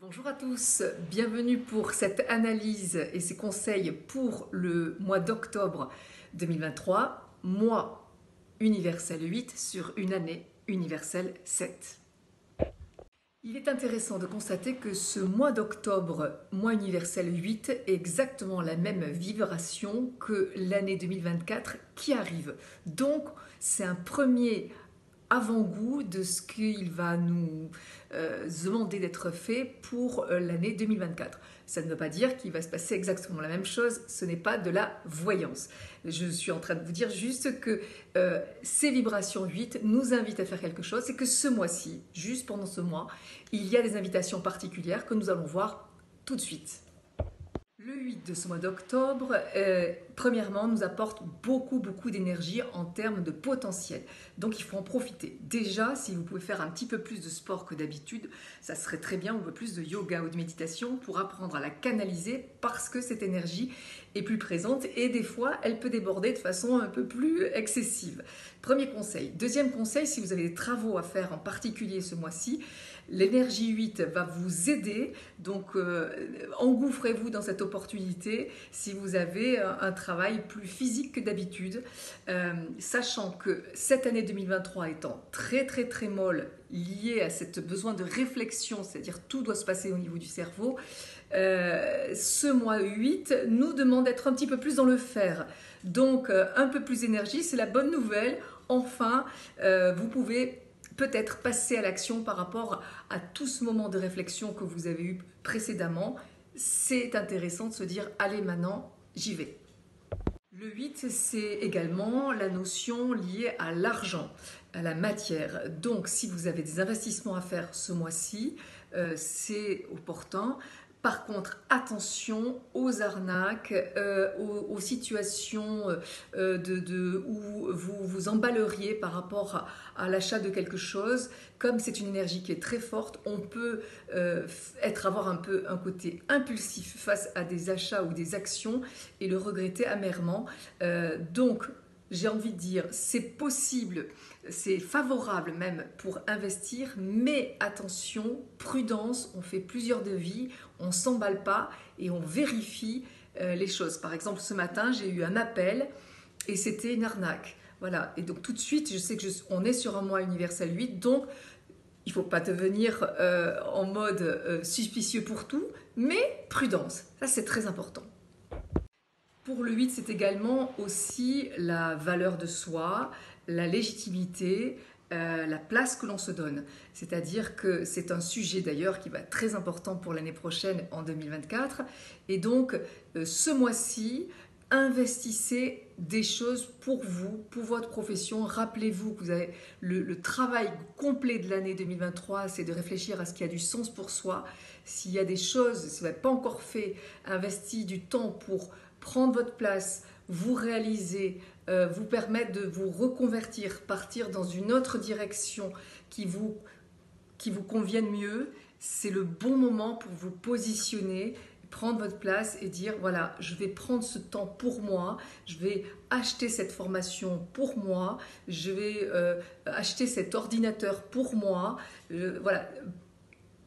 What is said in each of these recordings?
Bonjour à tous, bienvenue pour cette analyse et ces conseils pour le mois d'octobre 2023, mois universel 8 sur une année universelle 7. Il est intéressant de constater que ce mois d'octobre, mois universel 8, est exactement la même vibration que l'année 2024 qui arrive. Donc, c'est un premier avant-goût de ce qu'il va nous demander d'être fait pour l'année 2024. Ça ne veut pas dire qu'il va se passer exactement la même chose, ce n'est pas de la voyance. Je suis en train de vous dire juste que ces vibrations 8 nous invitent à faire quelque chose et que ce mois-ci, juste pendant ce mois, il y a des invitations particulières que nous allons voir tout de suite. Le 8 de ce mois d'octobre, premièrement, nous apporte beaucoup d'énergie en termes de potentiel. Donc il faut en profiter. Déjà, si vous pouvez faire un petit peu plus de sport que d'habitude, ça serait très bien, ou un peu plus de yoga ou de méditation pour apprendre à la canaliser parce que cette énergie est plus présente et des fois, elle peut déborder de façon un peu plus excessive. Premier conseil. Deuxième conseil, si vous avez des travaux à faire en particulier ce mois-ci, l'énergie 8 va vous aider, donc engouffrez-vous dans cette opportunité si vous avez un travail plus physique que d'habitude, sachant que cette année 2023 étant très molle, liée à ce besoin de réflexion, c'est-à-dire tout doit se passer au niveau du cerveau, ce mois 8 nous demande d'être un petit peu plus dans le faire. Donc un peu plus d'énergie, c'est la bonne nouvelle. Enfin, vous pouvez peut-être passer à l'action par rapport à tout ce moment de réflexion que vous avez eu précédemment. C'est intéressant de se dire, allez maintenant, j'y vais. Le 8, c'est également la notion liée à l'argent, à la matière. Donc, si vous avez des investissements à faire ce mois-ci, c'est opportun. Par contre, attention aux arnaques, aux situations où vous vous emballeriez par rapport à l'achat de quelque chose. Comme c'est une énergie qui est très forte, on peut avoir un peu un côté impulsif face à des achats ou des actions et le regretter amèrement. Donc, j'ai envie de dire, c'est possible, c'est favorable même pour investir, mais attention, prudence, on fait plusieurs devis, on ne s'emballe pas et on vérifie les choses. Par exemple, ce matin, j'ai eu un appel et c'était une arnaque. Voilà, et donc tout de suite, je sais qu'on est sur un mois universel 8, donc il ne faut pas devenir en mode suspicieux pour tout, mais prudence, ça c'est très important. Pour le 8, c'est également aussi la valeur de soi, la légitimité, la place que l'on se donne. C'est-à-dire que c'est un sujet d'ailleurs qui va être très important pour l'année prochaine en 2024. Et donc, ce mois-ci, investissez des choses pour vous, pour votre profession. Rappelez-vous que vous avez le travail complet de l'année 2023, c'est de réfléchir à ce qui a du sens pour soi. S'il y a des choses, si vous n'avez pas encore fait, investi du temps pour prendre votre place, vous réaliser, vous permettre de vous reconvertir, partir dans une autre direction qui vous convienne mieux, c'est le bon moment pour vous positionner, prendre votre place et dire voilà, je vais prendre ce temps pour moi, je vais acheter cette formation pour moi, je vais acheter cet ordinateur pour moi, voilà,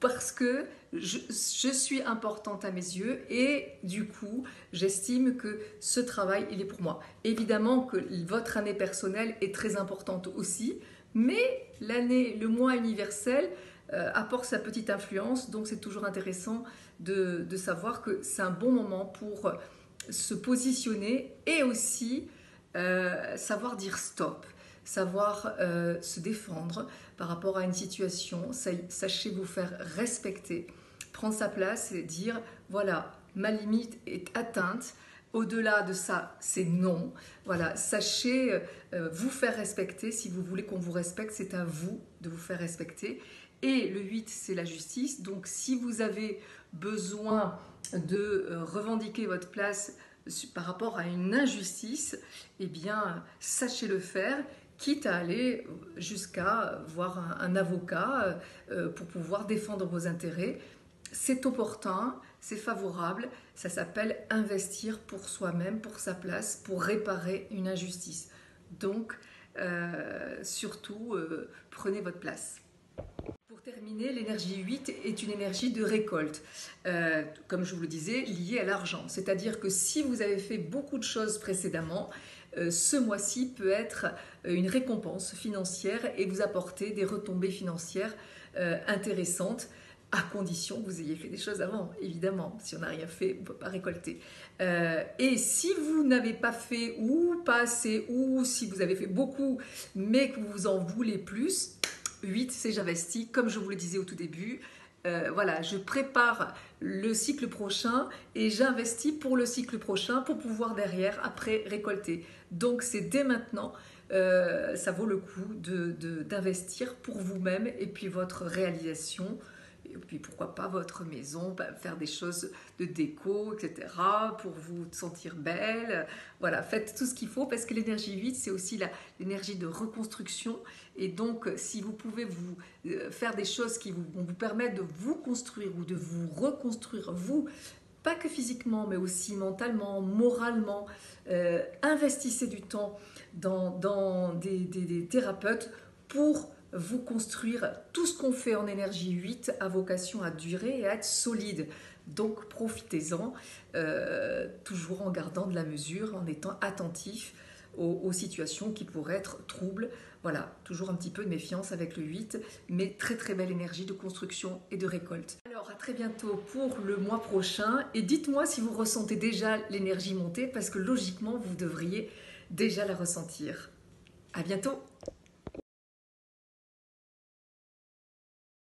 parce que je suis importante à mes yeux et du coup, j'estime que ce travail, il est pour moi. Évidemment que votre année personnelle est très importante aussi, mais l'année, le mois universel apporte sa petite influence, donc c'est toujours intéressant de savoir que c'est un bon moment pour se positionner et aussi savoir dire stop, savoir se défendre par rapport à une situation, sachez vous faire respecter, prendre sa place et dire voilà, ma limite est atteinte, au-delà de ça, c'est non. Voilà, sachez vous faire respecter, si vous voulez qu'on vous respecte, c'est à vous de vous faire respecter. Et le 8, c'est la justice, donc si vous avez besoin de revendiquer votre place par rapport à une injustice, eh bien, sachez le faire, quitte à aller jusqu'à voir un avocat pour pouvoir défendre vos intérêts. C'est opportun, c'est favorable, ça s'appelle investir pour soi-même, pour sa place, pour réparer une injustice. Donc, surtout, prenez votre place. Pour Pour terminer, l'énergie 8 est une énergie de récolte, comme je vous le disais, liée à l'argent. C'est-à-dire que si vous avez fait beaucoup de choses précédemment, ce mois-ci peut être une récompense financière et vous apporter des retombées financières intéressantes, à condition que vous ayez fait des choses avant, évidemment. Si on n'a rien fait, on ne peut pas récolter. Et si vous n'avez pas fait ou pas assez, ou si vous avez fait beaucoup, mais que vous en voulez plus, 8, c'est j'investis, comme je vous le disais au tout début. Voilà, je prépare le cycle prochain et j'investis pour le cycle prochain pour pouvoir derrière, après, récolter. Donc c'est dès maintenant, ça vaut le coup d'investir pour vous-même et puis votre réalisation. Et puis pourquoi pas votre maison, faire des choses de déco, etc. pour vous sentir belle. Voilà, faites tout ce qu'il faut parce que l'énergie 8, c'est aussi l'énergie de reconstruction. Et donc, si vous pouvez faire des choses qui vont vous permettre de vous construire ou de vous reconstruire, vous, pas que physiquement, mais aussi mentalement, moralement, investissez du temps dans des thérapeutes pour vous construire. Tout ce qu'on fait en énergie 8 a vocation à durer et à être solide. Donc profitez-en, toujours en gardant de la mesure, en étant attentif aux situations qui pourraient être troubles. Voilà, toujours un petit peu de méfiance avec le 8, mais très très belle énergie de construction et de récolte. Alors à très bientôt pour le mois prochain et dites-moi si vous ressentez déjà l'énergie monter parce que logiquement vous devriez déjà la ressentir. À bientôt!